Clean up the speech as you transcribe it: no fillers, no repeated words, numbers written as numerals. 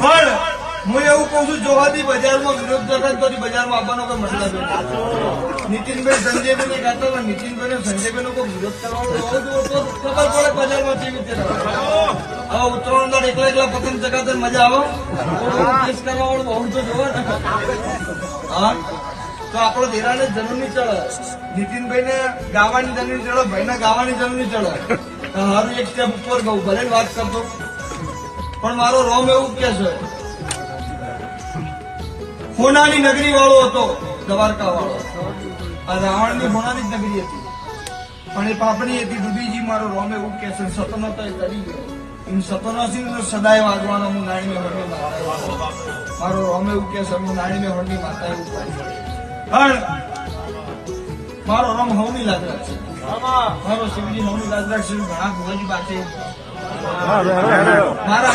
પણ હું એવું કઉ છું, જોવાથી બજારમાં વિરોધ કરતા તો બજારમાં આવવાનો કોઈ મતલબ નથી. નીતિનભાઈ સંજયભાઈને કહેતા હતા, નીતિનભાઈ સંજયભાઈ કોઈ વિરોધ કરવાનો તો ખબર પડે બજારમાં કેવી રીતે હવે ઉત્તરાયણ એકલા એકલા પતંગ ચગાવતા મજા આવે. કેસ કરવા વાળું બહુ તો જોવે ને. હા, તો આપણો દેરાને જન્મ નહીં ચડે, નીતિનભાઈ ને ગાવાની જન્મ નહીં ચડે, ભાઈ ને ગાવાની જન્મ નહીં ચડે. હારું એક સ્ટેપ ઉપર ગયું, ભલે વાત કરતો પણ મારો રોમ એવું કે છે, હોનાની નગરી વાળો હતો, દ્વારકા વાળો. આ રાવણની હોનાની જ નગરી હતી, પણ એ પાપડી હતી. ડુબીજી મારો રોમ એવું કે છે, સતનો તો કરી ગયો એમ સતનો સદાય વાગવાનો. હું નાણીને હોણની માતા, મારો રોમ એવું કે છે, હું નાણીને હોણની માતા એવું પણ મારો રમ હવની લાગ રાખશે, મારો શિવજી હવની લાગ રાખશે. ઘણા ભુવાજી પાસે મારા